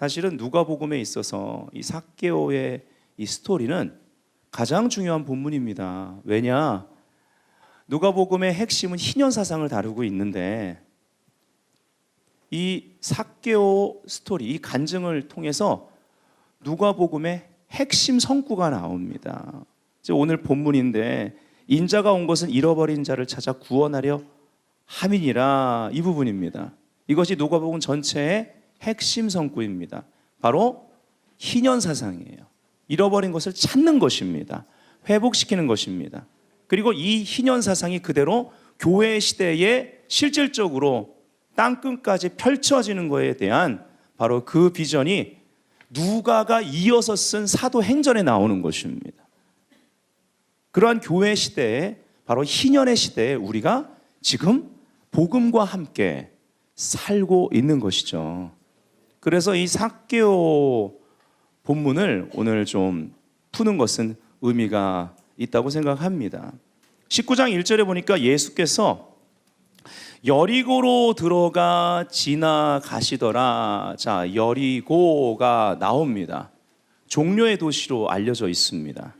사실은 누가복음에 있어서 이 삭개오의 이 스토리는 가장 중요한 본문입니다. 왜냐? 누가복음의 핵심은 희년 사상을 다루고 있는데 이 삭개오 스토리, 이 간증을 통해서 누가복음의 핵심 성구가 나옵니다. 오늘 본문인데 인자가 온 것은 잃어버린 자를 찾아 구원하려 함이니라, 이 부분입니다. 이것이 누가복음 전체의 핵심 성구입니다. 바로 희년 사상이에요. 잃어버린 것을 찾는 것입니다. 회복시키는 것입니다. 그리고 이 희년 사상이 그대로 교회 시대에 실질적으로 땅끝까지 펼쳐지는 것에 대한 바로 그 비전이 누가가 이어서 쓴 사도행전에 나오는 것입니다. 그러한 교회 시대에, 바로 희년의 시대에 우리가 지금 복음과 함께 살고 있는 것이죠. 그래서 이 삭개오 본문을 오늘 좀 푸는 것은 의미가 있다고 생각합니다. 19장 1절에 보니까 예수께서 여리고로 들어가 지나가시더라. 자, 여리고가 나옵니다. 종려의 도시로 알려져 있습니다.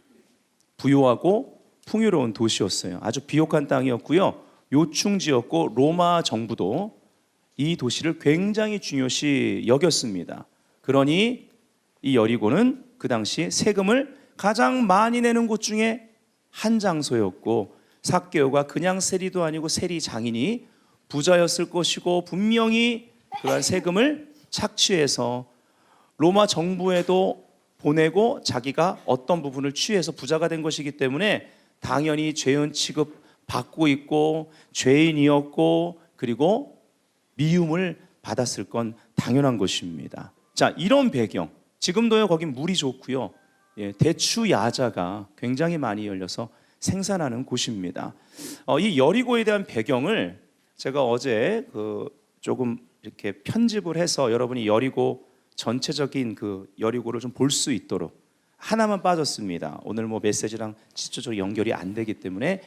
부유하고 풍요로운 도시였어요. 아주 비옥한 땅이었고요. 요충지였고 로마 정부도 이 도시를 굉장히 중요시 여겼습니다. 그러니 이 여리고는 그 당시 세금을 가장 많이 내는 곳 중에 한 장소였고, 삭개오가 그냥 세리도 아니고 세리 장인이 부자였을 것이고, 분명히 그러한 세금을 착취해서 로마 정부에도 보내고 자기가 어떤 부분을 취해서 부자가 된 것이기 때문에 당연히 죄인 취급 받고 있고 죄인이었고, 그리고 미움을 받았을 건 당연한 것입니다. 자, 이런 배경, 지금도요 거긴 물이 좋고요, 대추 야자가 굉장히 많이 열려서 생산하는 곳입니다. 이 여리고에 대한 배경을 제가 어제 조금 이렇게 편집을 해서 여러분이 여리고 전체적인 그 여리고를 좀 볼 수 있도록 하나만 빠졌습니다. 오늘 뭐 메시지랑 직접적으로 연결이 안 되기 때문에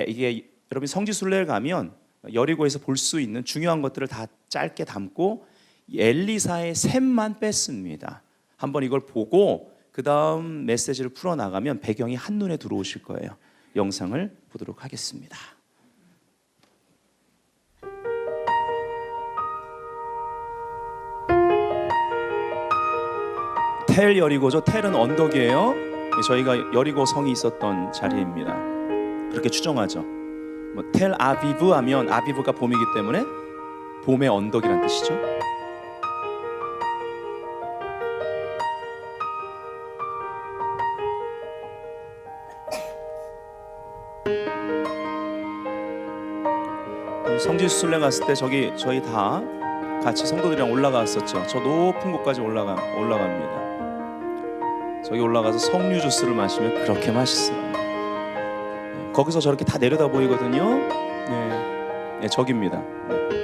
이게 여러분 성지순례를 가면 여리고에서 볼 수 있는 중요한 것들을 다 짧게 담고 엘리사의 셈만 뺐습니다. 한번 이걸 보고 그 다음 메시지를 풀어나가면 배경이 한눈에 들어오실 거예요. 영상을 보도록 하겠습니다. 텔 여리고죠. 텔은 언덕이에요. 저희가 여리고 성이 있었던 자리입니다. 그렇게 추정하죠. 텔 아비브 하면 아비브가 봄이기 때문에 봄의 언덕이란 뜻이죠. 성지순례 갔을 때 저희 다 같이 성도들이랑 올라갔었죠. 저 높은 곳까지 올라갑니다. 저기 올라가서 석류 주스를 마시면 그렇게 맛있어요. 거기서 저렇게 다 내려다 보이거든요. 네, 저기입니다. 네.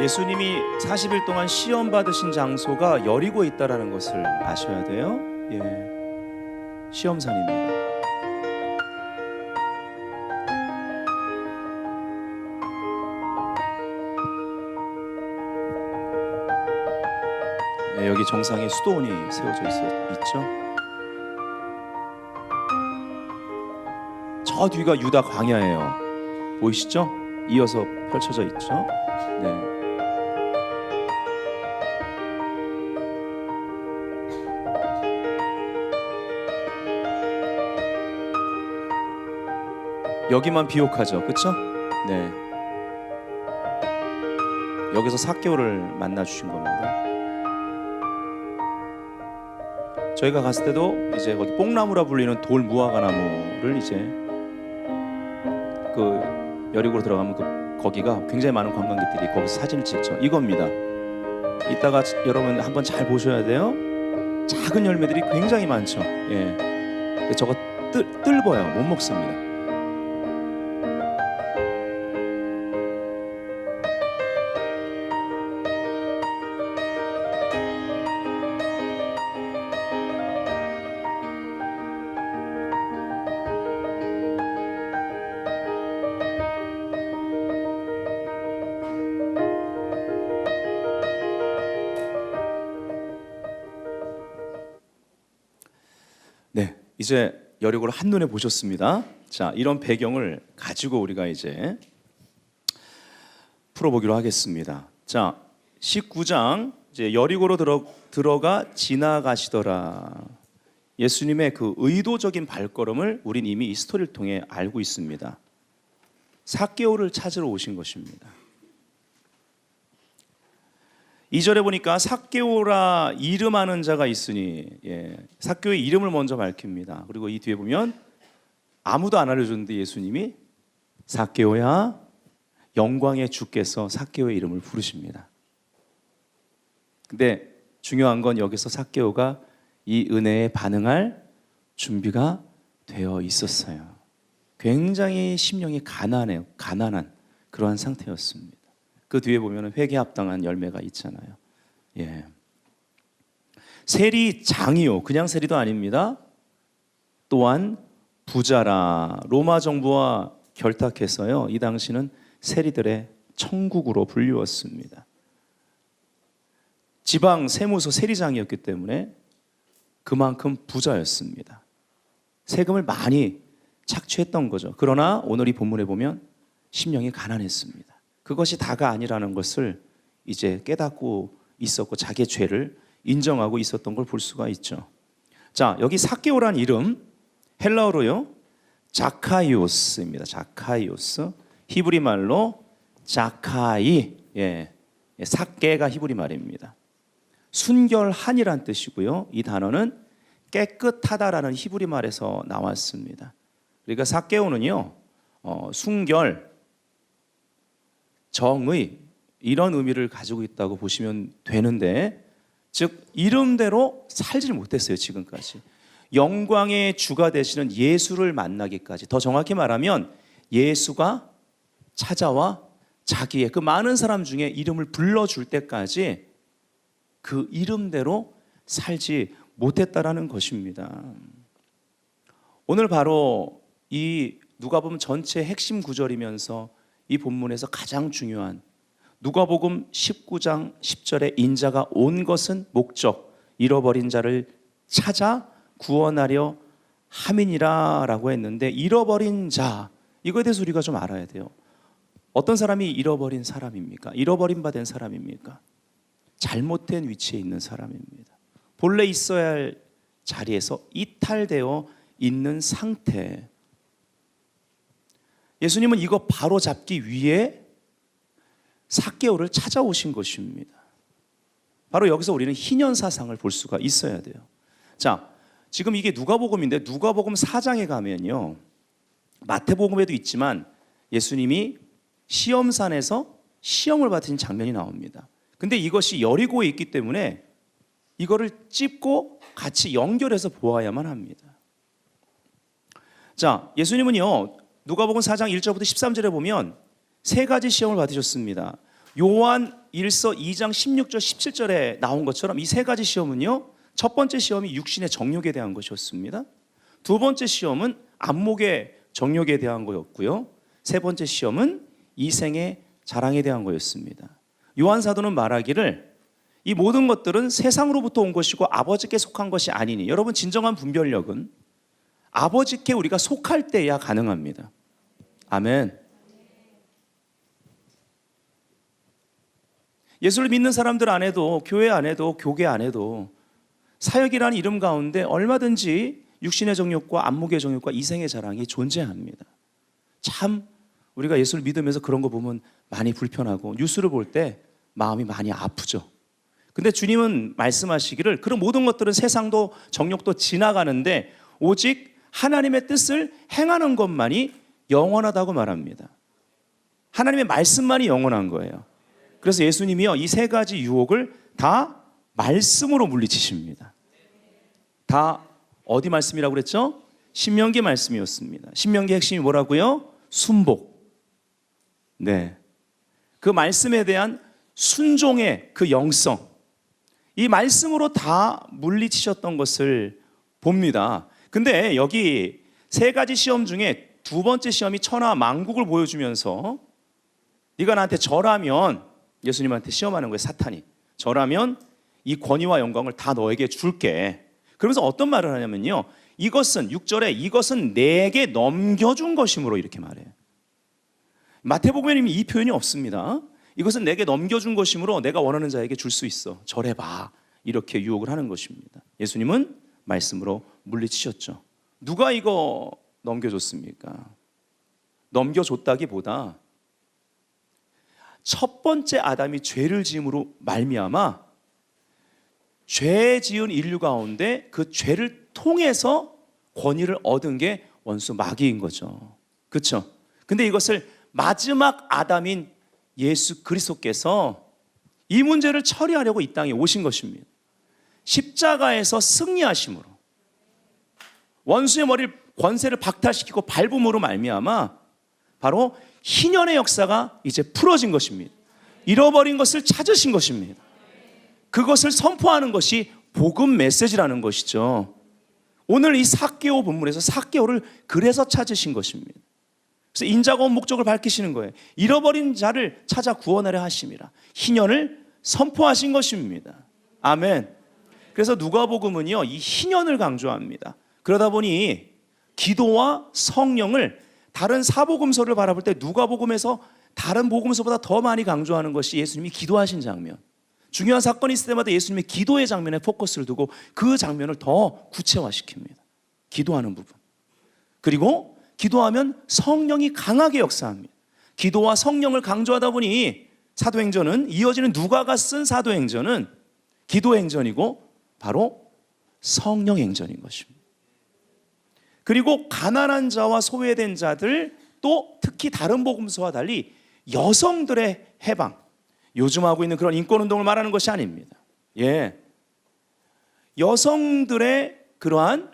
예수님이 40일 동안 시험 받으신 장소가 여리고에 있다라는 것을 아셔야 돼요. 시험산입니다. 여기 정상에 수도원이 세워져 있죠. 저 뒤가 유다 광야예요. 보이시죠? 이어서 펼쳐져 있죠. 네. 여기만 비옥하죠, 그렇죠? 네. 여기서 삭개오를 만나 주신 겁니다. 저희가 갔을 때도 이제 거기 뽕나무라 불리는 돌 무화과 나무를 이제 그 여리고로 들어가면 거기가 굉장히 많은 관광객들이 거기서 사진을 찍죠. 이겁니다. 이따가 여러분 한번 잘 보셔야 돼요. 작은 열매들이 굉장히 많죠. 저거 뜰보요. 못 먹습니다. 이제 여리고를 한눈에 보셨습니다. 자, 이런 배경을 가지고 우리가 이제 풀어보기로 하겠습니다. 자, 19장 이제 여리고로 들어가 지나가시더라. 예수님의 그 의도적인 발걸음을 우린 이미 이 스토리를 통해 알고 있습니다. 삭개오를 찾으러 오신 것입니다. 2절에 보니까 삭개오라 이름하는 자가 있으니, 삭개오의 이름을 먼저 밝힙니다. 그리고 이 뒤에 보면 아무도 안 알려줬는데 예수님이 삭개오야, 영광의 주께서 삭개오의 이름을 부르십니다. 근데 중요한 건 여기서 삭개오가 이 은혜에 반응할 준비가 되어 있었어요. 굉장히 심령이 가난한 그러한 상태였습니다. 그 뒤에 보면 회개 합당한 열매가 있잖아요. 세리장이요, 그냥 세리도 아닙니다. 또한 부자라. 로마 정부와 결탁해서요, 이 당시는 세리들의 천국으로 불리웠습니다. 지방 세무서 세리장이었기 때문에 그만큼 부자였습니다. 세금을 많이 착취했던 거죠. 그러나 오늘 이 본문에 보면 심령이 가난했습니다. 그것이 다가 아니라는 것을 이제 깨닫고 있었고 자기의 죄를 인정하고 있었던 걸 볼 수가 있죠. 자, 여기 삭개오란 이름 헬라어로요 자카이오스입니다. 자카이오스, 히브리 말로 자카이, 삭개가 히브리 말입니다. 순결한이란 뜻이고요. 이 단어는 깨끗하다라는 히브리 말에서 나왔습니다. 그러니까 삭개오는요, 순결, 정의, 이런 의미를 가지고 있다고 보시면 되는데, 즉 이름대로 살지를 못했어요. 지금까지 영광의 주가 되시는 예수를 만나기까지, 더 정확히 말하면 예수가 찾아와 자기의 그 많은 사람 중에 이름을 불러줄 때까지 그 이름대로 살지 못했다라는 것입니다. 오늘 바로 이 누가복음 전체 핵심 구절이면서 이 본문에서 가장 중요한 누가복음 19장 10절에 인자가 온 것은 목적, 잃어버린 자를 찾아 구원하려 함이니라 라고 했는데, 잃어버린 자, 이거에 대해서 우리가 좀 알아야 돼요. 어떤 사람이 잃어버린 사람입니까? 잃어버린 바 된 사람입니까? 잘못된 위치에 있는 사람입니다. 본래 있어야 할 자리에서 이탈되어 있는 상태. 예수님은 이거 바로 잡기 위해 삭개오를 찾아오신 것입니다. 바로 여기서 우리는 희년사상을 볼 수가 있어야 돼요. 자, 지금 이게 누가복음인데 누가복음 4장에 가면요, 마태복음에도 있지만 예수님이 시험산에서 시험을 받으신 장면이 나옵니다. 근데 이것이 여리고에 있기 때문에 이거를 찝고 같이 연결해서 보아야만 합니다. 자, 예수님은요, 누가복음 4장 1절부터 13절에 보면 세 가지 시험을 받으셨습니다. 요한 1서 2장 16절 17절에 나온 것처럼 이 세 가지 시험은요, 첫 번째 시험이 육신의 정욕에 대한 것이었습니다. 두 번째 시험은 안목의 정욕에 대한 거였고요. 세 번째 시험은 이생의 자랑에 대한 거였습니다. 요한 사도는 말하기를 이 모든 것들은 세상으로부터 온 것이고 아버지께 속한 것이 아니니, 여러분 진정한 분별력은 아버지께 우리가 속할 때야 가능합니다. 아멘. 예수를 믿는 사람들 안에도, 교회 안에도, 교계 안에도 사역이라는 이름 가운데 얼마든지 육신의 정욕과 안목의 정욕과 이생의 자랑이 존재합니다. 참 우리가 예수를 믿으면서 그런 거 보면 많이 불편하고 뉴스를 볼 때 마음이 많이 아프죠. 근데 주님은 말씀하시기를 그런 모든 것들은 세상도 정욕도 지나가는데 오직 하나님의 뜻을 행하는 것만이 영원하다고 말합니다. 하나님의 말씀만이 영원한 거예요. 그래서 예수님이요, 이 세 가지 유혹을 다 말씀으로 물리치십니다. 다 어디 말씀이라고 그랬죠? 신명기 말씀이었습니다. 신명기 핵심이 뭐라고요? 순복. 네, 그 말씀에 대한 순종의 그 영성, 이 말씀으로 다 물리치셨던 것을 봅니다. 근데 여기 세 가지 시험 중에 두 번째 시험이 천하 만국을 보여주면서 네가 나한테 절하면, 예수님한테 시험하는 거예요. 사탄이 절하면 이 권위와 영광을 다 너에게 줄게. 그러면서 어떤 말을 하냐면요, 이것은 6절에 이것은 내게 넘겨준 것이므로 이렇게 말해요. 마태복음에는 이 표현이 없습니다. 이것은 내게 넘겨준 것이므로 내가 원하는 자에게 줄 수 있어. 절해봐. 이렇게 유혹을 하는 것입니다. 예수님은 말씀으로 물리치셨죠. 누가 이거 넘겨줬습니까? 넘겨줬다기보다 첫 번째 아담이 죄를 지음으로 말미암아 죄 지은 인류 가운데 그 죄를 통해서 권위를 얻은 게 원수 마귀인 거죠. 그렇죠? 근데 이것을 마지막 아담인 예수 그리스도께서 이 문제를 처리하려고 이 땅에 오신 것입니다. 십자가에서 승리하심으로 원수의 머리를 권세를 박탈시키고 밟음으로 말미암아 바로 희년의 역사가 이제 풀어진 것입니다. 잃어버린 것을 찾으신 것입니다. 그것을 선포하는 것이 복음 메시지라는 것이죠. 오늘 이 삭개오 본문에서 삭개오를 그래서 찾으신 것입니다. 그래서 인자가 온 목적을 밝히시는 거예요. 잃어버린 자를 찾아 구원하려 하심이라. 희년을 선포하신 것입니다. 아멘. 그래서 누가복음은요, 이 희년을 강조합니다. 그러다 보니 기도와 성령을 다른 사복음서를 바라볼 때 누가복음에서 다른 복음서보다 더 많이 강조하는 것이 예수님이 기도하신 장면. 중요한 사건이 있을 때마다 예수님의 기도의 장면에 포커스를 두고 그 장면을 더 구체화시킵니다. 기도하는 부분. 그리고 기도하면 성령이 강하게 역사합니다. 기도와 성령을 강조하다 보니 사도행전은 이어지는 누가가 쓴 사도행전은 기도행전이고 바로 성령행전인 것입니다. 그리고 가난한 자와 소외된 자들 또 특히 다른 복음서와 달리 여성들의 해방, 요즘 하고 있는 그런 인권운동을 말하는 것이 아닙니다. 여성들의 그러한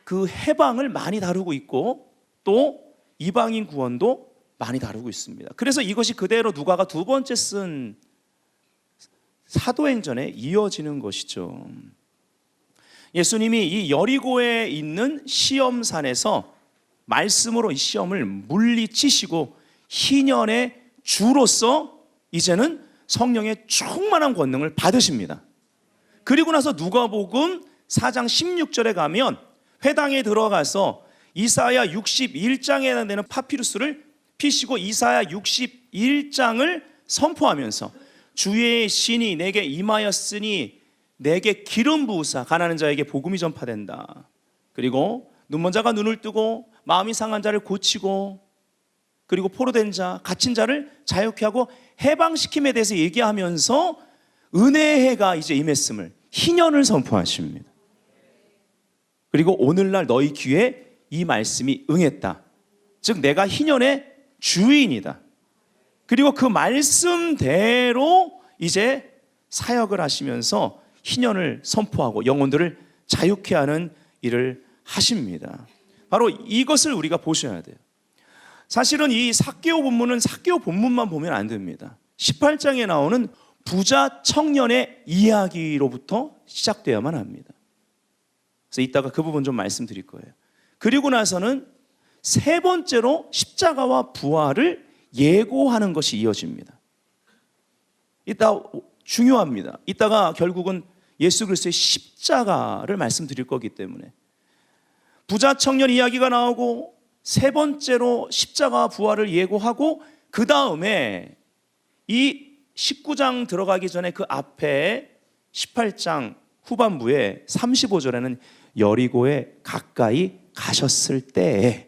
그 해방을 많이 다루고 있고 또 이방인 구원도 많이 다루고 있습니다. 그래서 이것이 그대로 누가가 두 번째 쓴 사도행전에 이어지는 것이죠. 예수님이 이 여리고에 있는 시험산에서 말씀으로 이 시험을 물리치시고 희년의 주로서 이제는 성령의 충만한 권능을 받으십니다. 그리고 나서 누가복음 4장 16절에 가면 회당에 들어가서 이사야 61장에 해당되는 파피루스를 피시고 이사야 61장을 선포하면서 주의 신이 내게 임하였으니 내게 기름 부으사 가난한 자에게 복음이 전파된다. 그리고 눈먼 자가 눈을 뜨고 마음이 상한 자를 고치고 그리고 포로된 자, 갇힌 자를 자유케 하고 해방시킴에 대해서 얘기하면서 은혜의 해가 이제 임했음을 희년을 선포하십니다. 그리고 오늘날 너희 귀에 이 말씀이 응했다. 즉 내가 희년의 주인이다. 그리고 그 말씀대로 이제 사역을 하시면서 희년을 선포하고 영혼들을 자유케 하는 일을 하십니다. 바로 이것을 우리가 보셔야 돼요. 사실은 이 삭개오 본문은 삭개오 본문만 보면 안 됩니다. 18장에 나오는 부자 청년의 이야기로부터 시작되어야만 합니다. 그래서 이따가 그 부분 좀 말씀드릴 거예요. 그리고 나서는 세 번째로 십자가와 부활을 예고하는 것이 이어집니다. 이따 중요합니다. 이따가 결국은 예수 그리스도의 십자가를 말씀드릴 거기 때문에 부자 청년 이야기가 나오고 세 번째로 십자가와 부활을 예고하고 그 다음에 이 19장 들어가기 전에 그 앞에 18장 후반부에 35절에는 여리고에 가까이 가셨을 때에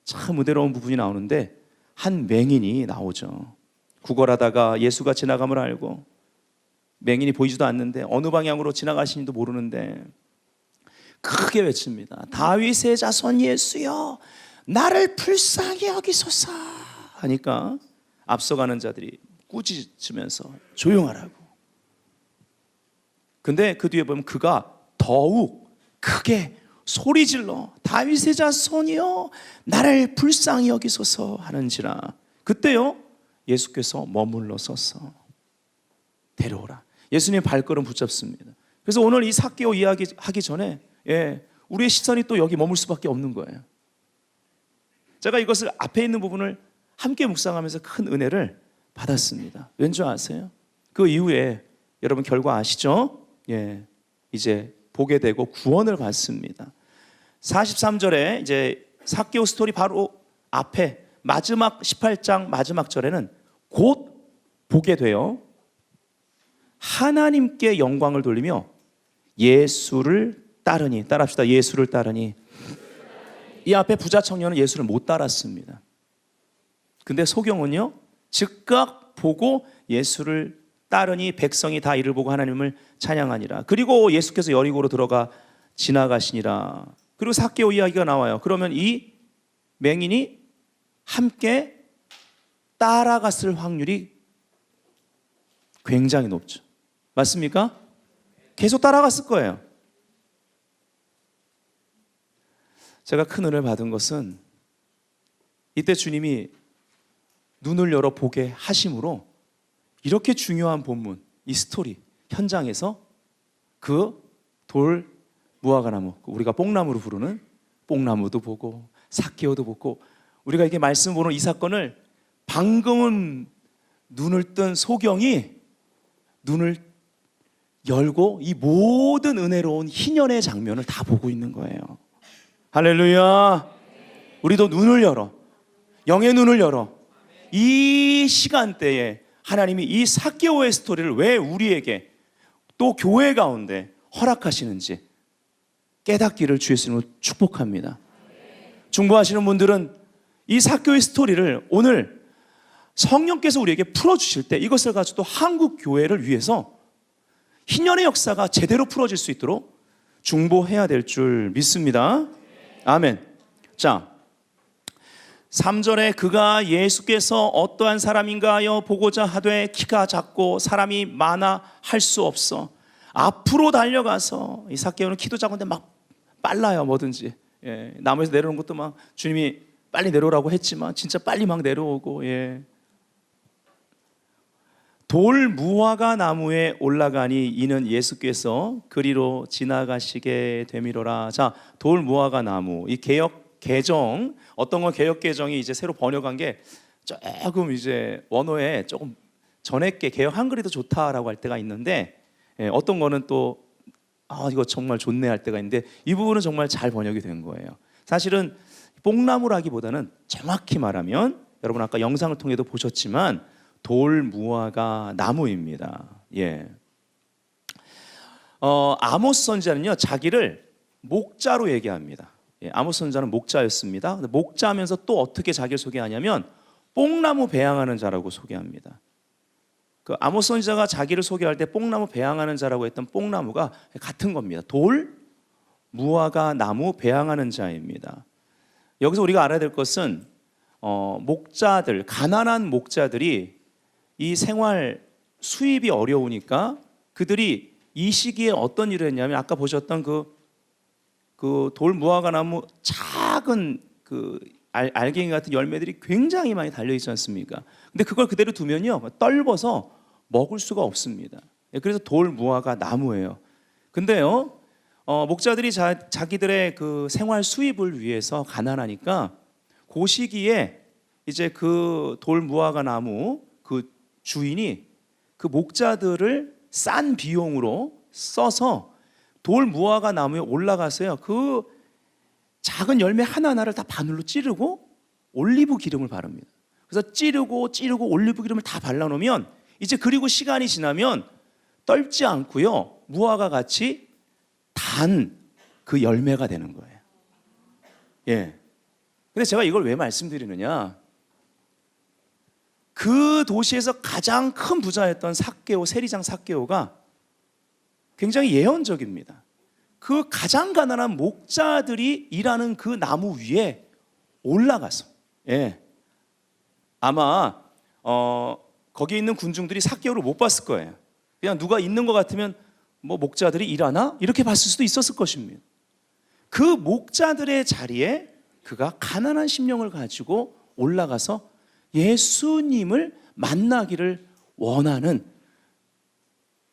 참 은혜로운 부분이 나오는데 한 맹인이 나오죠. 구걸하다가 예수가 지나감을 알고 맹인이 보이지도 않는데 어느 방향으로 지나가시는지도 모르는데 크게 외칩니다. 다윗의 자손 예수여 나를 불쌍히 여기소서 하니까 앞서가는 자들이 꾸짖으면서 조용하라고. 근데 그 뒤에 보면 그가 더욱 크게 소리질러 다윗의 자손이여 나를 불쌍히 여기소서 하는지라. 그때요 예수께서 머물러 서서 데려오라. 예수님의 발걸음 붙잡습니다. 그래서 오늘 이 삭개오 이야기 하기 전에 우리의 시선이 또 여기 머물 수밖에 없는 거예요. 제가 이것을 앞에 있는 부분을 함께 묵상하면서 큰 은혜를 받았습니다. 왠지 아세요? 그 이후에 여러분 결과 아시죠? 이제 보게 되고 구원을 받습니다. 43절에 이제 삭개오 스토리 바로 앞에 마지막 18장 마지막 절에는 곧 보게 돼요. 하나님께 영광을 돌리며 예수를 따르니, 따라합시다. 예수를 따르니. 이 앞에 부자 청년은 예수를 못 따랐습니다. 근데 소경은요, 즉각 보고 예수를 따르니 백성이 다 이를 보고 하나님을 찬양하니라. 그리고 예수께서 여리고로 들어가 지나가시니라. 그리고 삭개오 이야기가 나와요. 그러면 이 맹인이 함께 따라갔을 확률이 굉장히 높죠. 맞습니까? 계속 따라갔을 거예요. 제가 큰 은혜를 받은 것은 이때 주님이 눈을 열어 보게 하심으로 이렇게 중요한 본문, 이 스토리 현장에서 그 돌 무화과 나무, 우리가 뽕나무로 부르는 뽕나무도 보고 삭개오도 보고, 우리가 이렇게 말씀 보는 이 사건을 방금은 눈을 뜬 소경이 눈을 열고 이 모든 은혜로운 희년의 장면을 다 보고 있는 거예요. 할렐루야. 우리도 눈을 열어, 영의 눈을 열어. 이 시간대에 하나님이 이 삭개오의 스토리를 왜 우리에게 또 교회 가운데 허락하시는지 깨닫기를 주의 이름으로 축복합니다. 중보하시는 분들은 이 삭개오의 스토리를 오늘 성령께서 우리에게 풀어주실 때 이것을 가지고 또 한국 교회를 위해서 희년의 역사가 제대로 풀어질 수 있도록 중보해야 될 줄 믿습니다. 아멘. 자, 3절에 그가 예수께서 어떠한 사람인가 하여 보고자 하되 키가 작고 사람이 많아 할 수 없어 앞으로 달려가서, 이 삭개오는 키도 작은데 막 빨라요. 뭐든지, 예, 나무에서 내려오는 것도 막 주님이 빨리 내려오라고 했지만 진짜 빨리 막 내려오고, 예. 돌 무화과 나무에 올라가니 이는 예수께서 그리로 지나가시게 되미로라. 자, 돌 무화과 나무, 이 개역 개정, 어떤 건 개역 개정이 이제 새로 번역한 게 조금 이제 원어에 조금 전했게 개역 한글이 더 좋다라고 할 때가 있는데, 예, 어떤 거는 또 이거 정말 좋네 할 때가 있는데, 이 부분은 정말 잘 번역이 된 거예요. 사실은 뽕나무라기보다는 정확히 말하면 여러분 아까 영상을 통해도 보셨지만 돌 무화과 나무입니다. 예. 아모스 선지자는요 자기를 목자로 얘기합니다. 예, 아모스 선지자는 목자였습니다. 근데 목자하면서 또 어떻게 자기를 소개하냐면 뽕나무 배양하는 자라고 소개합니다. 그 아모스 선지자가 자기를 소개할 때 뽕나무 배양하는 자라고 했던 뽕나무가 같은 겁니다. 돌, 무화과 나무 배양하는 자입니다. 여기서 우리가 알아야 될 것은 목자들, 가난한 목자들이 이 생활 수입이 어려우니까 그들이 이 시기에 어떤 일을 했냐면 아까 보셨던 그 돌 무화과 나무 작은 그 알갱이 같은 열매들이 굉장히 많이 달려 있지 않습니까? 근데 그걸 그대로 두면요 떫어서 먹을 수가 없습니다. 그래서 돌 무화과 나무예요. 근데요 목자들이 자기들의 그 생활 수입을 위해서 가난하니까 그 시기에 이제 그 돌 무화과 나무 그 주인이 그 목자들을 싼 비용으로 써서 돌 무화과 나무에 올라가서요 그 작은 열매 하나하나를 다 바늘로 찌르고 올리브 기름을 바릅니다. 그래서 찌르고 올리브 기름을 다 발라놓으면 이제 그리고 시간이 지나면 떫지 않고요 무화과 같이 단 그 열매가 되는 거예요. 예. 근데 제가 이걸 왜 말씀드리느냐, 그 도시에서 가장 큰 부자였던 삭개오, 세리장 삭개오가 굉장히 예언적입니다. 그 가장 가난한 목자들이 일하는 그 나무 위에 올라가서, 예, 아마 거기에 있는 군중들이 삭개오를 못 봤을 거예요. 그냥 누가 있는 것 같으면 뭐 목자들이 일하나? 이렇게 봤을 수도 있었을 것입니다. 그 목자들의 자리에 그가 가난한 심령을 가지고 올라가서 예수님을 만나기를 원하는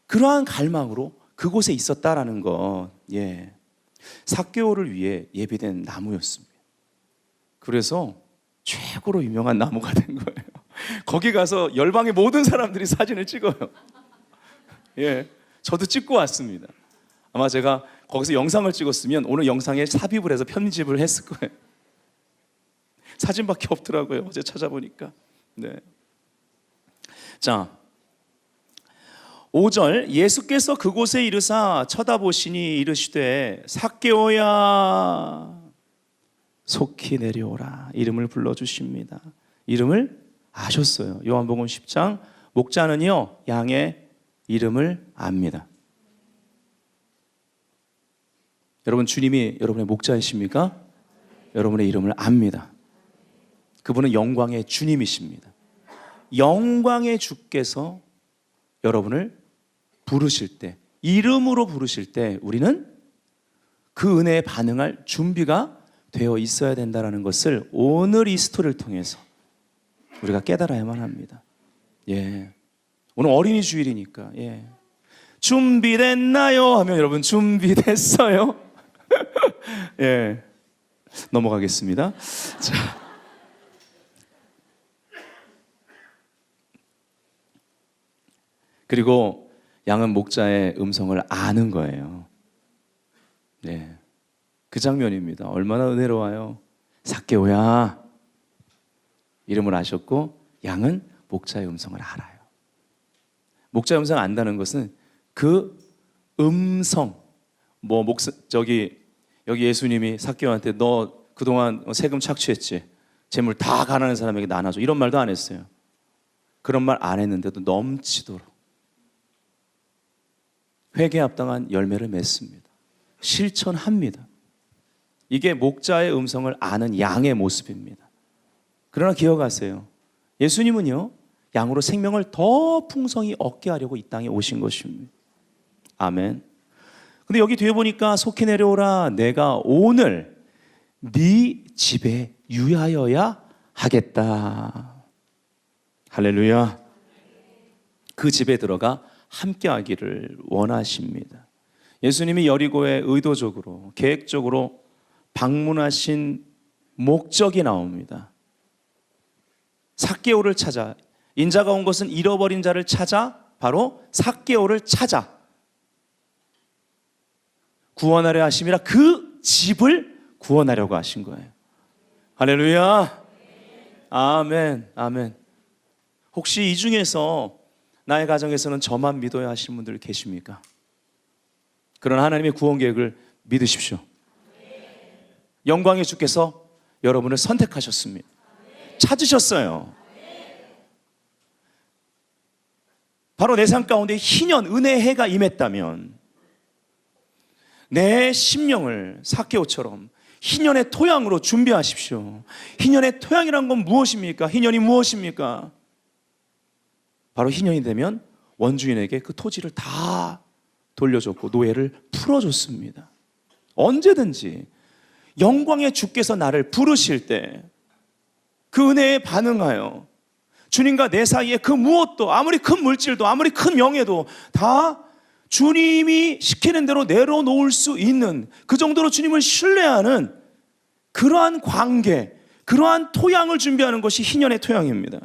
그러한 갈망으로 그곳에 있었다라는 것. 예. 삭개오를 위해 예비된 나무였습니다. 그래서 최고로 유명한 나무가 된 거예요. 거기 가서 열방의 모든 사람들이 사진을 찍어요. 예. 저도 찍고 왔습니다. 아마 제가 거기서 영상을 찍었으면 오늘 영상에 삽입을 해서 편집을 했을 거예요. 사진밖에 없더라고요. 어제 찾아보니까. 네. 자, 5절 예수께서 그곳에 이르사 쳐다보시니 이르시되 삭개오야 속히 내려오라. 이름을 불러주십니다. 이름을 아셨어요. 요한복음 10장 목자는요 양의 이름을 압니다. 여러분, 주님이 여러분의 목자이십니까? 여러분의 이름을 압니다. 그분은 영광의 주님이십니다. 영광의 주께서 여러분을 부르실 때, 이름으로 부르실 때 우리는 그 은혜에 반응할 준비가 되어 있어야 된다는 것을 오늘 이 스토리를 통해서 우리가 깨달아야만 합니다. 예. 오늘 어린이 주일이니까, 예. 준비됐나요? 하면 여러분 준비됐어요? 예. 넘어가겠습니다. 자. 그리고 양은 목자의 음성을 아는 거예요. 네, 그 장면입니다. 얼마나 은혜로워요. 삭개오야, 이름을 아셨고 양은 목자의 음성을 알아요. 목자의 음성을 안다는 것은 그 음성, 여기 예수님이 삭개오한테 너 그동안 세금 착취했지, 재물 다 가난한 사람에게 나눠줘, 이런 말도 안 했어요. 그런 말 안 했는데도 넘치도록 회개에 합당한 열매를 맺습니다. 실천합니다. 이게 목자의 음성을 아는 양의 모습입니다. 그러나 기억하세요. 예수님은요, 양으로 생명을 더 풍성히 얻게 하려고 이 땅에 오신 것입니다. 아멘. 근데 여기 뒤에 보니까 속히 내려오라. 내가 오늘 네 집에 유하여야 하겠다. 할렐루야. 그 집에 들어가 함께 하기를 원하십니다. 예수님이 여리고에 의도적으로, 계획적으로 방문하신 목적이 나옵니다. 삭개오를 찾아, 인자가 온 것은 잃어버린 자를 찾아, 바로 삭개오를 찾아 구원하려 하심이라. 그 집을 구원하려고 하신 거예요. 할렐루야. 아멘. 아멘. 혹시 이 중에서 나의 가정에서는 저만 믿어야 하시는 분들 계십니까? 그런 하나님의 구원 계획을 믿으십시오. 영광의 주께서 여러분을 선택하셨습니다. 찾으셨어요. 바로 내 삶 가운데 희년, 은혜의 해가 임했다면 내 심령을 삭개오처럼 희년의 토양으로 준비하십시오. 희년의 토양이란 건 무엇입니까? 희년이 무엇입니까? 바로 희년이 되면 원주인에게 그 토지를 다 돌려줬고 노예를 풀어줬습니다. 언제든지 영광의 주께서 나를 부르실 때 그 은혜에 반응하여 주님과 내 사이에 그 무엇도, 아무리 큰 물질도, 아무리 큰 명예도 다 주님이 시키는 대로 내려놓을 수 있는, 그 정도로 주님을 신뢰하는 그러한 관계, 그러한 토양을 준비하는 것이 희년의 토양입니다.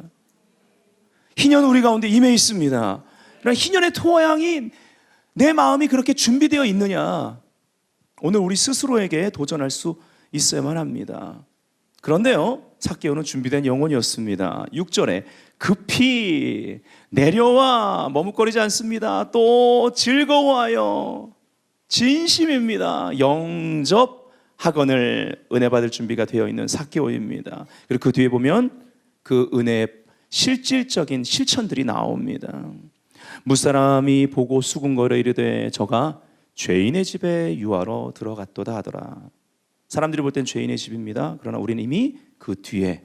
희년은 우리 가운데 임해 있습니다. 그러나 희년의 토양이, 내 마음이 그렇게 준비되어 있느냐, 오늘 우리 스스로에게 도전할 수 있어야만 합니다. 그런데요, 삭개오는 준비된 영혼이었습니다. 6절에 급히 내려와 머뭇거리지 않습니다. 또 즐거워하여 진심입니다. 영접하거늘 은혜 받을 준비가 되어 있는 삭개오입니다. 그리고 그 뒤에 보면 그 은혜의 실질적인 실천들이 나옵니다. 무사람이 보고 수군거려 이르되 저가 죄인의 집에 유하러 들어갔도다 하더라. 사람들이 볼 땐 죄인의 집입니다. 그러나 우리는 이미 그 뒤에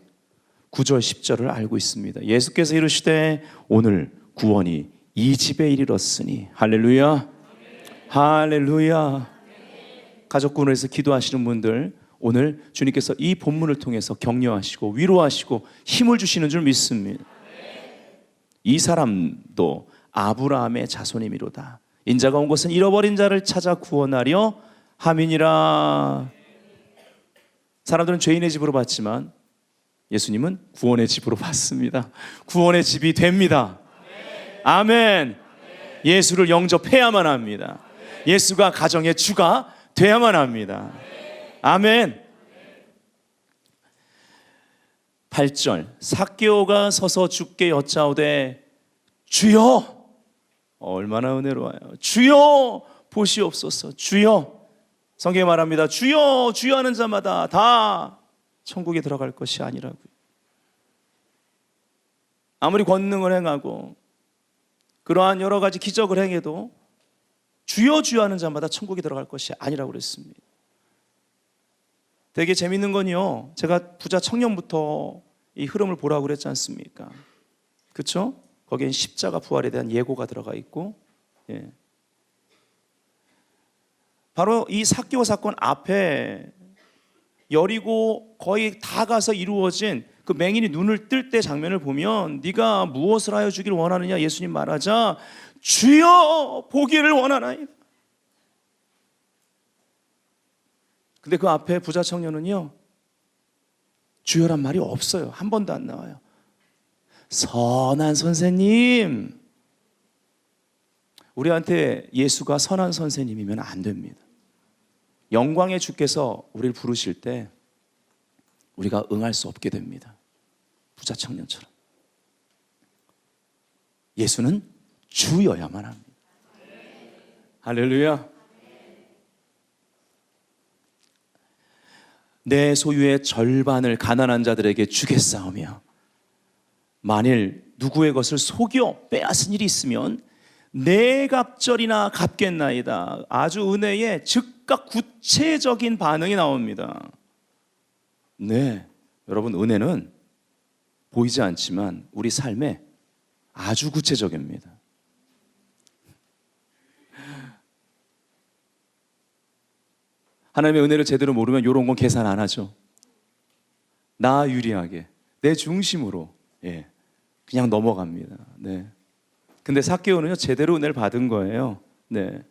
9절 10절을 알고 있습니다. 예수께서 이르시되 오늘 구원이 이 집에 이르렀으니. 할렐루야. 할렐루야. 가족군에서 기도하시는 분들, 오늘 주님께서 이 본문을 통해서 격려하시고 위로하시고 힘을 주시는 줄 믿습니다. 이 사람도 아브라함의 자손이미로다. 인자가 온 것은 잃어버린 자를 찾아 구원하려 함이니라. 사람들은 죄인의 집으로 봤지만 예수님은 구원의 집으로 봤습니다. 구원의 집이 됩니다. 아멘. 예수를 영접해야만 합니다. 예수가 가정의 주가 돼야만 합니다. 아멘. 8절 삭개오가 서서 주께 여짜오되 주여, 얼마나 은혜로워요. 주여 보시옵소서. 주여, 성경에 말합니다. 주여 주여 하는 자마다 다 천국에 들어갈 것이 아니라고요. 아무리 권능을 행하고 그러한 여러 가지 기적을 행해도 주여 주여 하는 자마다 천국에 들어갈 것이 아니라고 그랬습니다. 되게 재밌는 건요, 제가 부자 청년부터 이 흐름을 보라고 그랬지 않습니까? 그렇죠? 거기엔 십자가 부활에 대한 예고가 들어가 있고, 예. 바로 이 삭개오 사건 앞에 여리고 거의 다 가서 이루어진 그 맹인이 눈을 뜰 때 장면을 보면 네가 무엇을 하여 주기를 원하느냐 예수님 말하자 주여 보기를 원하나이다. 근데 그 앞에 부자 청년은요, 주여란 말이 없어요. 한 번도 안 나와요. 선한 선생님. 우리한테 예수가 선한 선생님이면 안 됩니다. 영광의 주께서 우리를 부르실 때 우리가 응할 수 없게 됩니다. 부자 청년처럼. 예수는 주여야만 합니다. 할렐루야. 내 소유의 절반을 가난한 자들에게 주겠사오며 만일 누구의 것을 속여 빼앗은 일이 있으면 네 갑절이나 갚겠나이다. 아주 은혜의 즉각 구체적인 반응이 나옵니다. 네, 여러분, 은혜는 보이지 않지만 우리 삶에 아주 구체적입니다. 하나님의 은혜를 제대로 모르면 이런 건 계산 안 하죠. 나 유리하게 내 중심으로, 예, 그냥 넘어갑니다. 네. 근데 삭개오는요, 제대로 은혜를 받은 거예요. 네.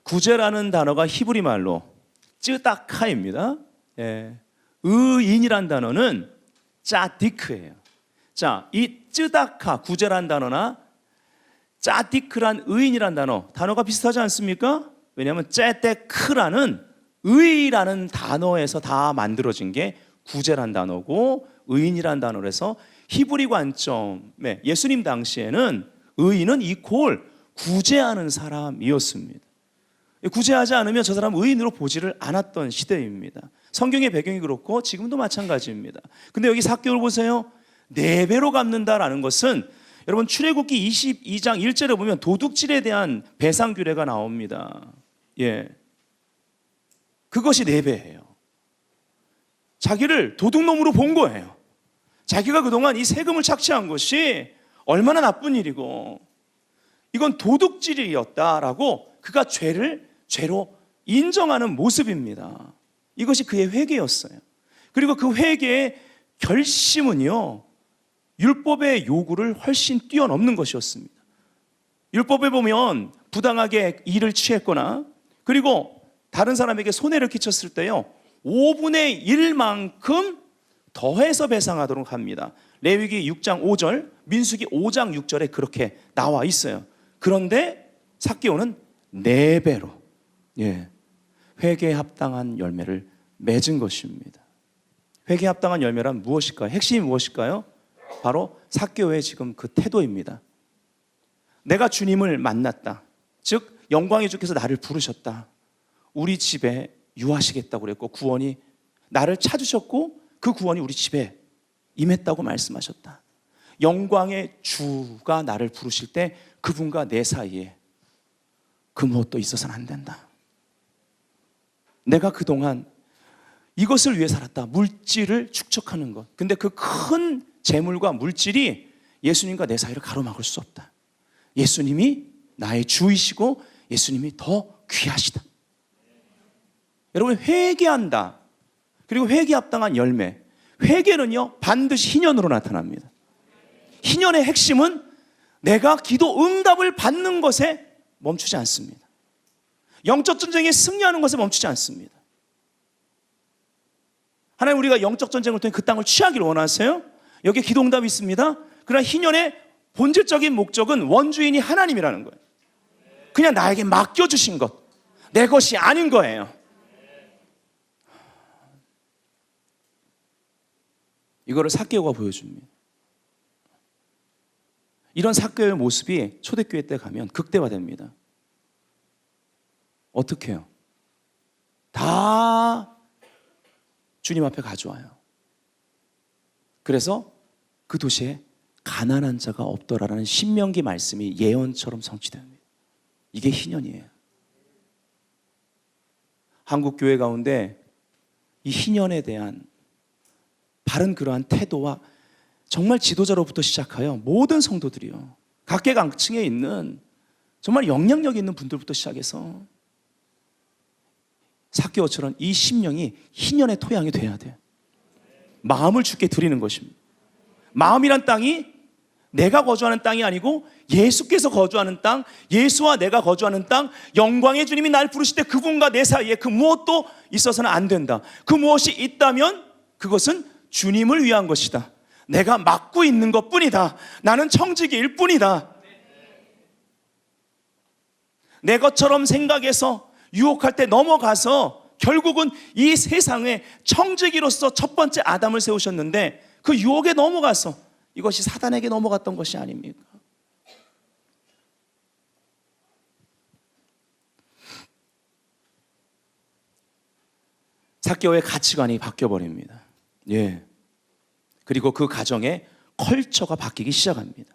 구제라는 단어가 히브리 말로 쯔다카입니다. 예. 의인이란 단어는 짜디크예요. 자, 이 쯔다카, 구제란 단어나 짜디크란 의인이란 단어가 비슷하지 않습니까? 왜냐하면 째테크라는 의라는 단어에서 다 만들어진 게 구제란 단어고 의인이란 단어로 해서 히브리 관점에 예수님 당시에는 의인은 이퀄 구제하는 사람이었습니다. 구제하지 않으면 저 사람 의인으로 보지를 않았던 시대입니다. 성경의 배경이 그렇고 지금도 마찬가지입니다. 근데 여기 삭개오를 보세요. 4배로 갚는다라는 것은 여러분 출애굽기 22장 1절에 보면 도둑질에 대한 배상 규례가 나옵니다. 예, 그것이 4배예요. 자기를 도둑놈으로 본 거예요. 자기가 그동안 이 세금을 착취한 것이 얼마나 나쁜 일이고 이건 도둑질이었다라고 그가 죄로 인정하는 모습입니다. 이것이 그의 회개였어요. 그리고 그 회개의 결심은요, 율법의 요구를 훨씬 뛰어넘는 것이었습니다. 율법에 보면 부당하게 일을 취했거나 그리고 다른 사람에게 손해를 끼쳤을 때요, 5분의 1만큼 더해서 배상하도록 합니다. 레위기 6장 5절, 민수기 5장 6절에 그렇게 나와 있어요. 그런데 삭개오는 4배로, 예, 회개에 합당한 열매를 맺은 것입니다. 회개에 합당한 열매란 무엇일까요? 핵심이 무엇일까요? 바로 삭개오의 지금 그 태도입니다. 내가 주님을 만났다. 즉 영광의 주께서 나를 부르셨다. 우리 집에 유하시겠다고 그랬고 구원이 나를 찾으셨고 그 구원이 우리 집에 임했다고 말씀하셨다. 영광의 주가 나를 부르실 때 그분과 내 사이에 그 무엇도 있어서는 안 된다. 내가 그동안 이것을 위해 살았다. 물질을 축적하는 것. 근데 그 큰 재물과 물질이 예수님과 내 사이를 가로막을 수 없다. 예수님이 나의 주이시고 예수님이 더 귀하시다. 여러분, 회개한다. 그리고 회개 합당한 열매. 회개는요, 반드시 희년으로 나타납니다. 희년의 핵심은 내가 기도 응답을 받는 것에 멈추지 않습니다. 영적 전쟁에 승리하는 것에 멈추지 않습니다. 하나님, 우리가 영적 전쟁을 통해 그 땅을 취하기를 원하세요? 여기에 기도 응답이 있습니다. 그러나 희년의 본질적인 목적은 원주인이 하나님이라는 거예요. 그냥 나에게 맡겨주신 것, 내 것이 아닌 거예요. 이거를 삭개오가 보여줍니다. 이런 삭개오의 모습이 초대교회 때 가면 극대화됩니다. 어떻게 해요? 다 주님 앞에 가져와요. 그래서 그 도시에 가난한 자가 없더라라는 신명기 말씀이 예언처럼 성취됩니다. 이게 희년이에요. 한국 교회 가운데 이 희년에 대한 바른 그러한 태도와 정말 지도자로부터 시작하여 모든 성도들이요, 각계각층에 있는 정말 영향력 있는 분들부터 시작해서 삭개오처럼 이 심령이 희년의 토양이 돼야 돼요. 마음을 주께 드리는 것입니다. 마음이란 땅이 내가 거주하는 땅이 아니고 예수께서 거주하는 땅, 예수와 내가 거주하는 땅, 영광의 주님이 날 부르실 때 그분과 내 사이에 그 무엇도 있어서는 안 된다. 그 무엇이 있다면 그것은 주님을 위한 것이다. 내가 맡고 있는 것뿐이다. 나는 청지기일 뿐이다. 내 것처럼 생각해서 유혹할 때 넘어가서 결국은 이 세상에 청지기로서 첫 번째 아담을 세우셨는데 그 유혹에 넘어가서 이것이 사단에게 넘어갔던 것이 아닙니까? 삭개오의 가치관이 바뀌어버립니다. 예. 그리고 그 가정에 컬처가 바뀌기 시작합니다.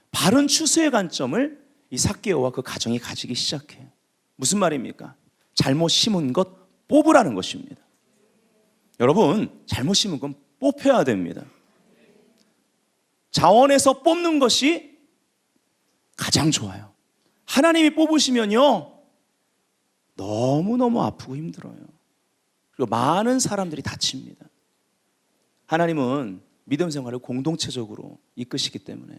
바른 추수의 관점을 이 삭개오와 그 가정이 가지기 시작해요. 무슨 말입니까? 잘못 심은 것 뽑으라는 것입니다. 여러분, 잘못 심은 건 뽑혀야 됩니다. 자원에서 뽑는 것이 가장 좋아요. 하나님이 뽑으시면요, 너무너무 아프고 힘들어요. 그리고 많은 사람들이 다칩니다. 하나님은 믿음 생활을 공동체적으로 이끄시기 때문에.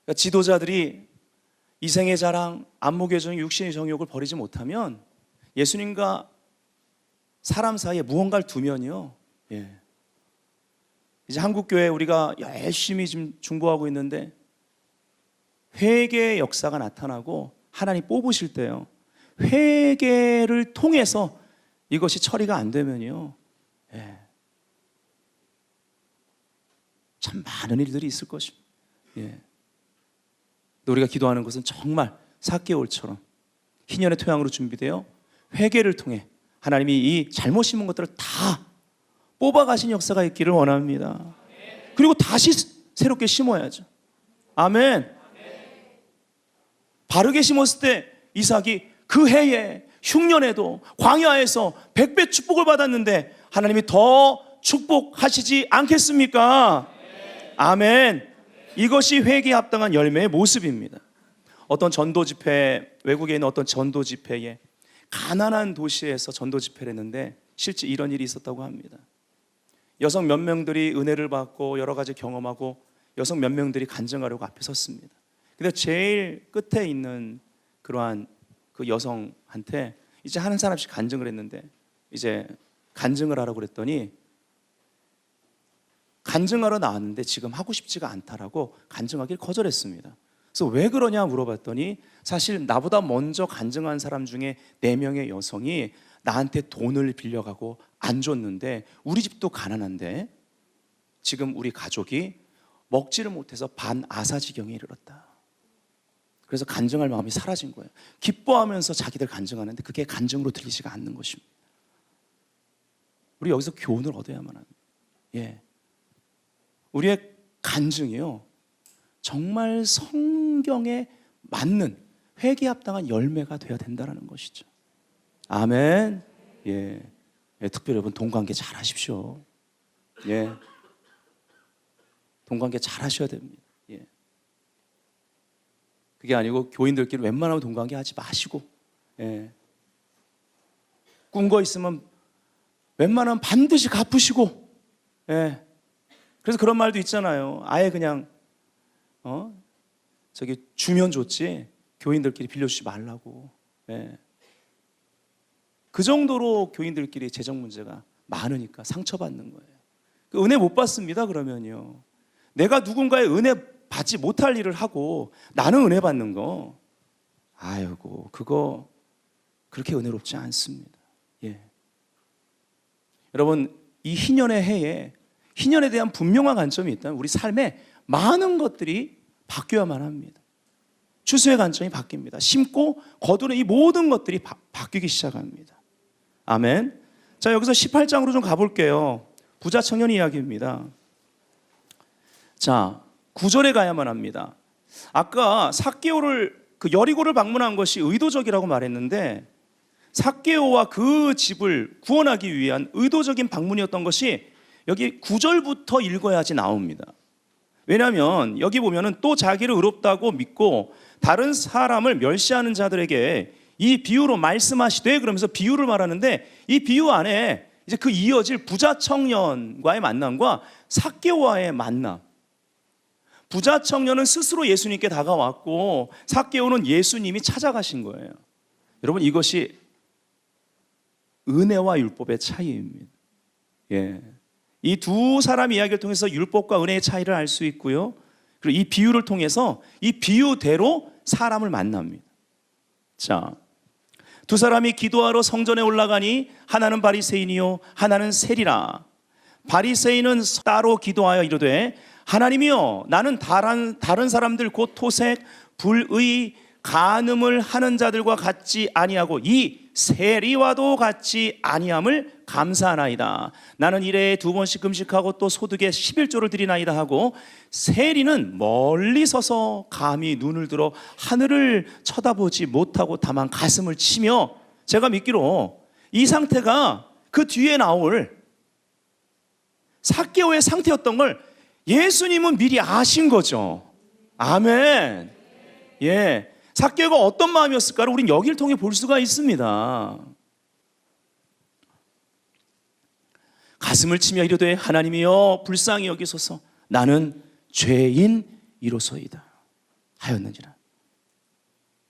그러니까 지도자들이 이생의 자랑, 안목의 정, 육신의 정욕을 버리지 못하면 예수님과 사람 사이에 무언가를 두면요, 예, 이제 한국교회 우리가 열심히 지금 중보하고 있는데 회개의 역사가 나타나고 하나님 뽑으실 때요, 회개를 통해서 이것이 처리가 안 되면요, 예, 참 많은 일들이 있을 것입니다. 예. 우리가 기도하는 것은 정말 삭개오처럼 희년의 토양으로 준비되어 회개를 통해 하나님이 이 잘못 심은 것들을 다 뽑아가신 역사가 있기를 원합니다. 그리고 다시 새롭게 심어야죠. 아멘. 바르게 심었을 때 이삭이 그 해에 흉년에도 광야에서 100배 축복을 받았는데 하나님이 더 축복하시지 않겠습니까? 아멘. 이것이 회개에 합당한 열매의 모습입니다. 어떤 전도 집회, 외국에 있는 어떤 전도 집회에 가난한 도시에서 전도 집회를 했는데 실제 이런 일이 있었다고 합니다. 여성 몇 명들이 은혜를 받고 여러 가지 경험하고 여성 몇 명들이 간증하려고 앞에 섰습니다. 근데 제일 끝에 있는 그러한 그 여성한테 이제 하는 사람씩 간증을 했는데 이제 간증을 하라고 그랬더니 간증하러 나왔는데 지금 하고 싶지가 않다라고 간증하기를 거절했습니다. 그래서 왜 그러냐 물어봤더니 사실 나보다 먼저 간증한 사람 중에 4명의 여성이 나한테 돈을 빌려가고 안 줬는데 우리 집도 가난한데 지금 우리 가족이 먹지를 못해서 반아사지경에 이르렀다. 그래서 간증할 마음이 사라진 거예요. 기뻐하면서 자기들 간증하는데 그게 간증으로 들리지가 않는 것입니다. 우리 여기서 교훈을 얻어야만 합니다. 예. 우리의 간증이요, 정말 성경에 맞는 회개에 합당한 열매가 되어야 된다는 것이죠. 아멘. 예. 예, 특별히 여러분 동관계 잘 하십시오. 예. 동관계 잘 하셔야 됩니다. 예. 그게 아니고 교인들끼리 웬만하면 동관계 하지 마시고, 예, 꾼 거 있으면 웬만하면 반드시 갚으시고, 예. 그래서 그런 말도 있잖아요. 아예 그냥 저기 주면 좋지 교인들끼리 빌려주지 말라고. 예. 그 정도로 교인들끼리 재정 문제가 많으니까 상처받는 거예요. 은혜 못 받습니다. 그러면요. 내가 누군가의 은혜 받지 못할 일을 하고 나는 은혜 받는 거, 아이고 그거 그렇게 은혜롭지 않습니다. 예. 여러분, 이 희년의 해에 희년에 대한 분명한 관점이 있다면 우리 삶에 많은 것들이 바뀌어야만 합니다. 추수의 관점이 바뀝니다. 심고 거두는 이 모든 것들이 바뀌기 시작합니다. 아멘. 자, 여기서 18장으로 좀 가볼게요. 부자 청년 이야기입니다. 자, 9절에 가야만 합니다. 아까 삭개오를 여리고를 방문한 것이 의도적이라고 말했는데, 삭개오와 그 집을 구원하기 위한 의도적인 방문이었던 것이 여기 9절부터 읽어야지 나옵니다. 왜냐하면 여기 보면은 또 자기를 의롭다고 믿고 다른 사람을 멸시하는 자들에게 이 비유로 말씀하시되, 그러면서 비유를 말하는데, 이 비유 안에 이제 그 이어질 부자 청년과의 만남과 삭개오와의 만남. 부자 청년은 스스로 예수님께 다가왔고 삭개오는 예수님이 찾아가신 거예요. 여러분, 이것이 은혜와 율법의 차이입니다. 예. 이 두 사람 이야기를 통해서 율법과 은혜의 차이를 알 수 있고요. 그리고 이 비유를 통해서 이 비유대로 사람을 만납니다. 자, 두 사람이 기도하러 성전에 올라가니 하나는 바리새인이요 하나는 세리라. 바리새인은 따로 기도하여 이르되, 하나님이여, 나는 다른 사람들 곧 토색, 불의, 간음을 하는 자들과 같지 아니하고 이 세리와도 같지 아니함을 감사하나이다. 나는 일에 2번씩 금식하고 또 소득에 11조를 드리나이다 하고, 세리는 멀리 서서 감히 눈을 들어 하늘을 쳐다보지 못하고 다만 가슴을 치며, 제가 믿기로 이 상태가 그 뒤에 나올 삭개오의 상태였던 걸 예수님은 미리 아신 거죠. 아멘. 예. 삭개오가 어떤 마음이었을까를 우린 여기를 통해 볼 수가 있습니다. 가슴을 치며 이르되, 하나님이여 불쌍히 여기소서, 나는 죄인이로소이다 하였느니라.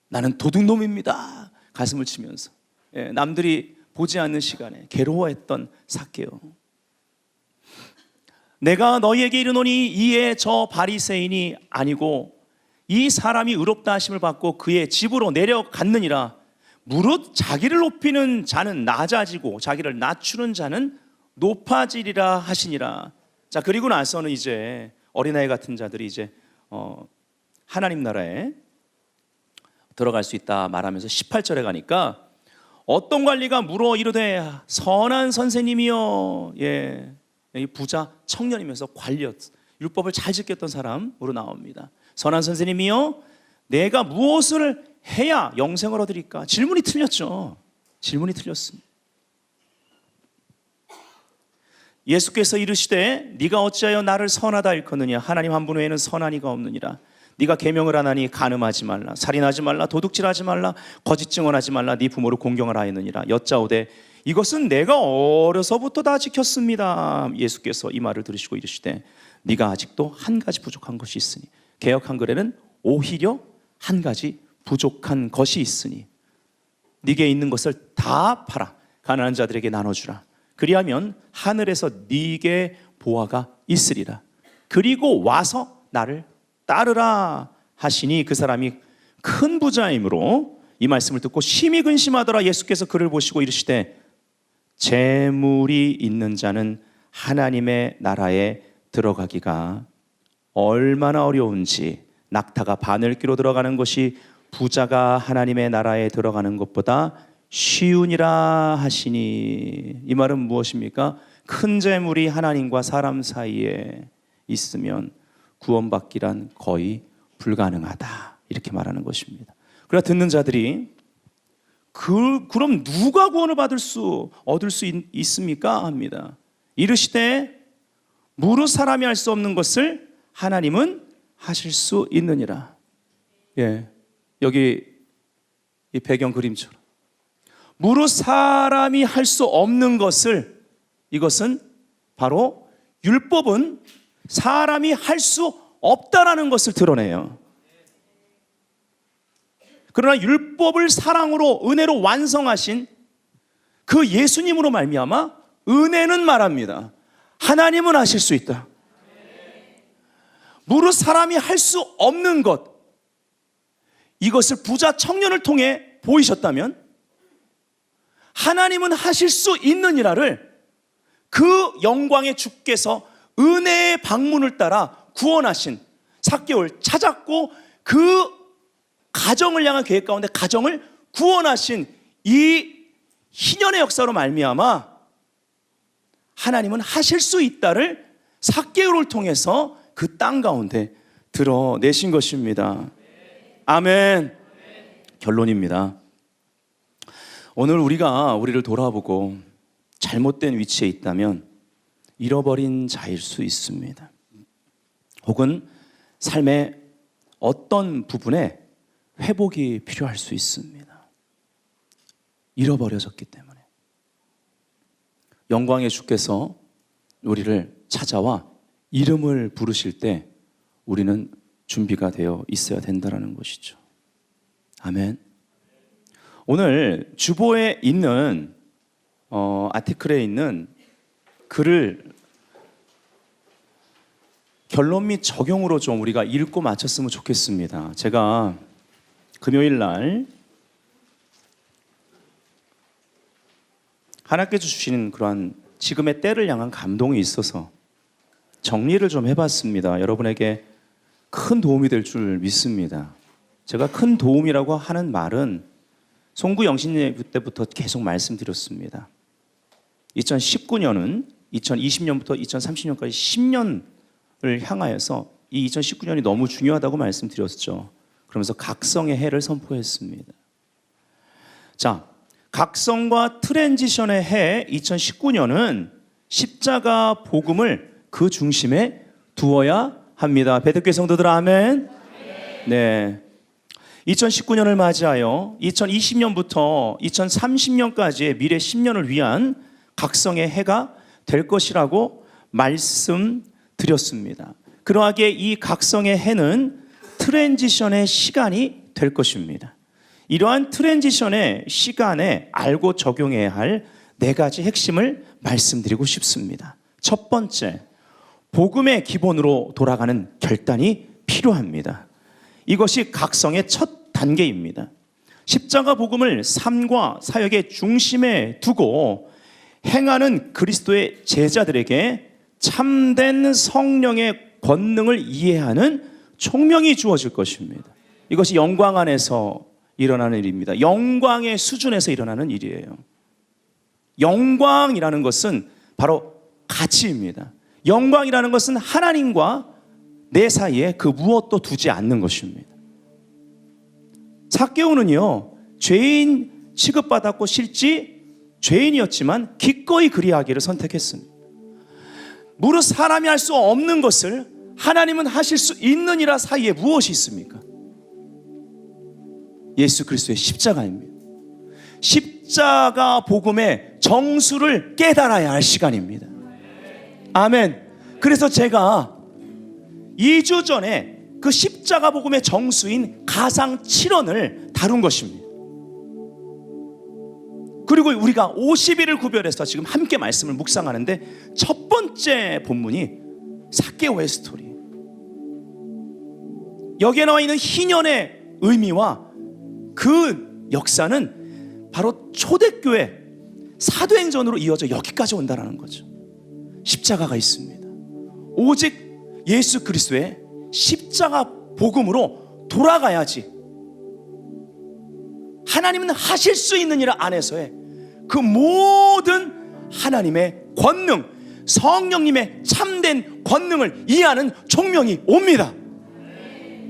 나는 도둑놈입니다. 가슴을 치면서, 예, 남들이 보지 않는 시간에 괴로워했던 삭개오. 내가 너희에게 이르노니 이에 저 바리새인이 아니고 이 사람이 의롭다 하심을 받고 그의 집으로 내려갔느니라. 무릇 자기를 높이는 자는 낮아지고 자기를 낮추는 자는 높아지리라 하시니라. 자, 그리고 나서는 이제 어린아이 같은 자들이 이제 하나님 나라에 들어갈 수 있다 말하면서 18절에 가니까 어떤 관리가 물어 이르되, 선한 선생님이여. 예, 이 부자 청년이면서 관리였, 율법을 잘 지켰던 사람으로 나옵니다. 선한 선생님이여, 내가 무엇을 해야 영생을 얻으리까? 질문이 틀렸죠. 질문이 틀렸습니다. 예수께서 이르시되, 네가 어찌하여 나를 선하다 일컫느냐? 하나님 한 분 외에는 선한 이가 없느니라. 네가 계명을 하나니 간음하지 말라, 살인하지 말라, 도둑질하지 말라, 거짓 증언하지 말라, 네 부모를 공경하라 하였느니라. 여짜오되, 이것은 내가 어려서부터 다 지켰습니다. 예수께서 이 말을 들으시고 이르시되, 네가 아직도 한 가지 부족한 것이 있으니, 개역 한글에는 오히려 한 가지 부족한 것이 있으니 네게 있는 것을 다 팔아 가난한 자들에게 나눠주라. 그리하면 하늘에서 네게 보화가 있으리라. 그리고 와서 나를 따르라 하시니, 그 사람이 큰 부자이므로 이 말씀을 듣고 심히 근심하더라. 예수께서 그를 보시고 이르시되, 재물이 있는 자는 하나님의 나라에 들어가기가 얼마나 어려운지, 낙타가 바늘귀로 들어가는 것이 부자가 하나님의 나라에 들어가는 것보다 쉬우니라 하시니. 이 말은 무엇입니까? 큰 재물이 하나님과 사람 사이에 있으면 구원받기란 거의 불가능하다, 이렇게 말하는 것입니다. 그러나 듣는 자들이 그럼 누가 구원을 얻을 수 있습니까? 합니다. 이르시되, 무릇 사람이 할 수 없는 것을 하나님은 하실 수 있느니라. 예, 여기 이 배경 그림처럼 무릇 사람이 할 수 없는 것을, 이것은 바로 율법은 사람이 할 수 없다라는 것을 드러내요. 그러나 율법을 사랑으로, 은혜로 완성하신 그 예수님으로 말미암아 은혜는 말합니다. 하나님은 하실 수 있다. 무릇 사람이 할 수 없는 것, 이것을 부자 청년을 통해 보이셨다면 하나님은 하실 수 있느니라를 그 영광의 주께서 은혜의 방문을 따라 구원하신 삭개오를 찾았고 그 가정을 향한 계획 가운데 가정을 구원하신 이 희년의 역사로 말미암아 하나님은 하실 수 있다를 삭개오를 통해서 그 땅 가운데 드러내신 것입니다. 아멘. 결론입니다. 오늘 우리가 우리를 돌아보고 잘못된 위치에 있다면 잃어버린 자일 수 있습니다. 혹은 삶의 어떤 부분에 회복이 필요할 수 있습니다. 잃어버려졌기 때문에. 영광의 주께서 우리를 찾아와 이름을 부르실 때 우리는 준비가 되어 있어야 된다는 것이죠. 아멘. 오늘 주보에 있는 아티클에 있는 글을 결론 및 적용으로 좀 우리가 읽고 마쳤으면 좋겠습니다. 제가 금요일 날 하나님께서 주시는 그러한 지금의 때를 향한 감동이 있어서 정리를 좀 해봤습니다. 여러분에게 큰 도움이 될 줄 믿습니다. 제가 큰 도움이라고 하는 말은 송구 영신예배 때부터 계속 말씀드렸습니다. 2019년은 2020년부터 2030년까지 10년을 향하여서 이 2019년이 너무 중요하다고 말씀드렸죠. 그러면서 각성의 해를 선포했습니다. 자, 각성과 트랜지션의 해 2019년은 십자가 복음을 그 중심에 두어야 합니다. 베드교회 성도들 아멘. 네. 2019년을 맞이하여 2020년부터 2030년까지의 미래 10년을 위한 각성의 해가 될 것이라고 말씀드렸습니다. 그러하게 이 각성의 해는 트랜지션의 시간이 될 것입니다. 이러한 트랜지션의 시간에 알고 적용해야 할 4가지 핵심을 말씀드리고 싶습니다. 첫 번째, 복음의 기본으로 돌아가는 결단이 필요합니다. 이것이 각성의 첫 단계입니다. 십자가 복음을 삶과 사역의 중심에 두고 행하는 그리스도의 제자들에게 참된 성령의 권능을 이해하는 총명이 주어질 것입니다. 이것이 영광 안에서 일어나는 일입니다. 영광의 수준에서 일어나는 일이에요. 영광이라는 것은 바로 가치입니다. 영광이라는 것은 하나님과 내 사이에 그 무엇도 두지 않는 것입니다. 삭개오는요, 죄인 취급받았고 실제 죄인이었지만 기꺼이 그리하기를 선택했습니다. 무릇 사람이 할 수 없는 것을 하나님은 하실 수 있느니라 사이에 무엇이 있습니까? 예수 그리스도의 십자가입니다. 십자가 복음의 정수를 깨달아야 할 시간입니다. 아멘. 그래서 제가 2주 전에 그 십자가 복음의 정수인 가상 7원을 다룬 것입니다. 그리고 우리가 50일을 구별해서 지금 함께 말씀을 묵상하는데 첫 번째 본문이 삭개오의 스토리. 여기에 나와 있는 희년의 의미와 그 역사는 바로 초대교회 사도행전으로 이어져 여기까지 온다는 거죠. 십자가가 있습니다. 오직 예수 그리스도의 십자가 복음으로 돌아가야지 하나님은 하실 수 있는 일 안에서의 그 모든 하나님의 권능, 성령님의 참된 권능을 이해하는 총명이 옵니다.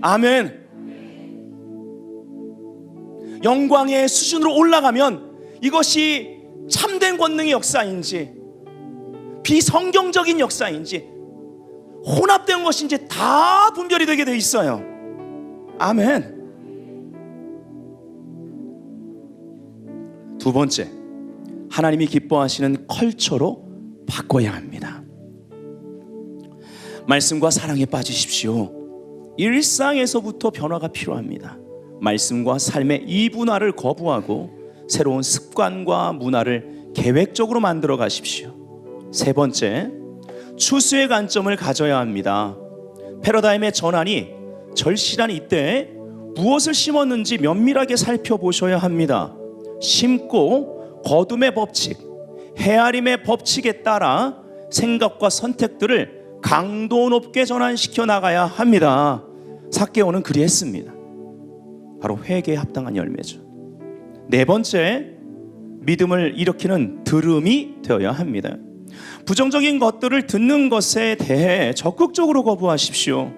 아멘. 영광의 수준으로 올라가면 이것이 참된 권능의 역사인지 비성경적인 역사인지 혼합된 것인지 다 분별이 되게 돼 있어요. 아멘. 두 번째, 하나님이 기뻐하시는 컬처로 바꿔야 합니다. 말씀과 사랑에 빠지십시오. 일상에서부터 변화가 필요합니다. 말씀과 삶의 이분화를 거부하고 새로운 습관과 문화를 계획적으로 만들어 가십시오. 세 번째, 추수의 관점을 가져야 합니다. 패러다임의 전환이 절실한 이때 무엇을 심었는지 면밀하게 살펴보셔야 합니다. 심고 거둠의 법칙, 헤아림의 법칙에 따라 생각과 선택들을 강도 높게 전환시켜 나가야 합니다. 삭개오는 그리했습니다. 바로 회개에 합당한 열매죠. 네 번째, 믿음을 일으키는 들음이 되어야 합니다. 부정적인 것들을 듣는 것에 대해 적극적으로 거부하십시오.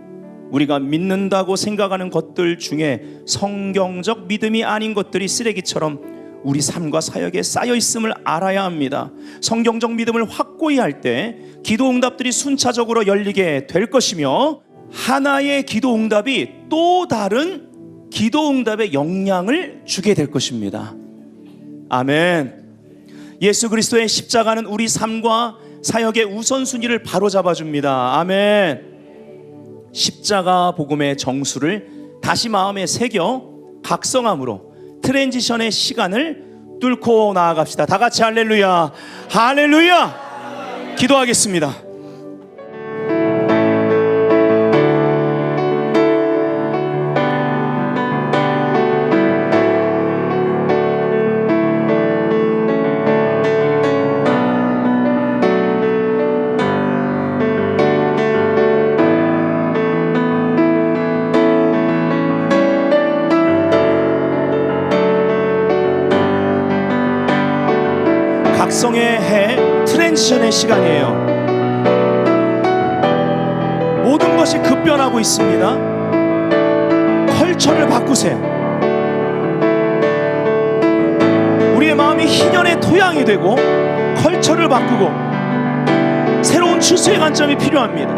우리가 믿는다고 생각하는 것들 중에 성경적 믿음이 아닌 것들이 쓰레기처럼 우리 삶과 사역에 쌓여 있음을 알아야 합니다. 성경적 믿음을 확고히 할 때 기도 응답들이 순차적으로 열리게 될 것이며, 하나의 기도 응답이 또 다른 기도 응답의 영향을 주게 될 것입니다. 아멘. 예수 그리스도의 십자가는 우리 삶과 사역의 우선순위를 바로잡아 줍니다. 아멘. 십자가 복음의 정수를 다시 마음에 새겨 각성함으로 트랜지션의 시간을 뚫고 나아갑시다. 다 같이 할렐루야, 할렐루야. 기도하겠습니다. 각성의 해, 트랜지션의 시간이에요. 모든 것이 급변하고 있습니다. 컬처를 바꾸세요. 우리의 마음이 희년의 토양이 되고 컬처를 바꾸고 새로운 추수의 관점이 필요합니다.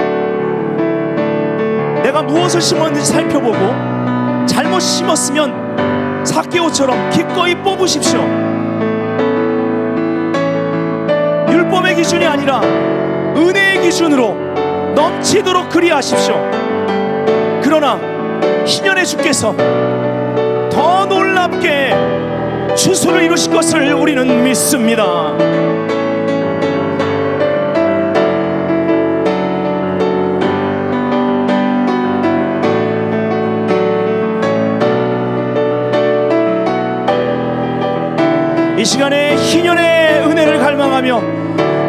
내가 무엇을 심었는지 살펴보고 잘못 심었으면 삭개오처럼 기꺼이 뽑으십시오. 율법의 기준이 아니라 은혜의 기준으로 넘치도록 그리하십시오. 그러나 희년의 주께서 더 놀랍게 추수를 이루실 것을 우리는 믿습니다. 이 시간에 희년의 은혜를 갈망하며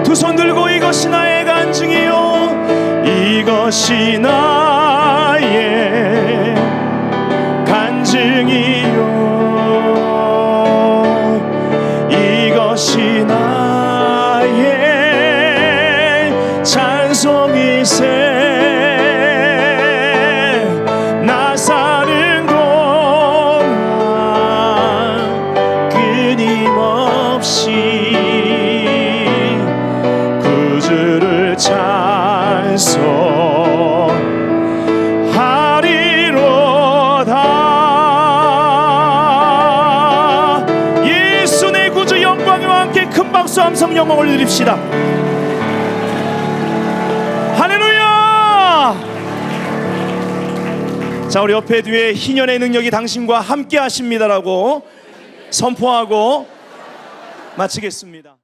두 손 들고 이것이 나의 간증이요, 이것이 나의 간증이요, 이것이 나의 찬송이세. 나 사는 동안 끊임없이 주를 찬송하리로다. 예수 내 구주 영광과 함께 큰 박수 함성 영광을 드립시다. 할렐루야. 자, 우리 옆에 뒤에 희년의 능력이 당신과 함께 하십니다라고 선포하고 마치겠습니다.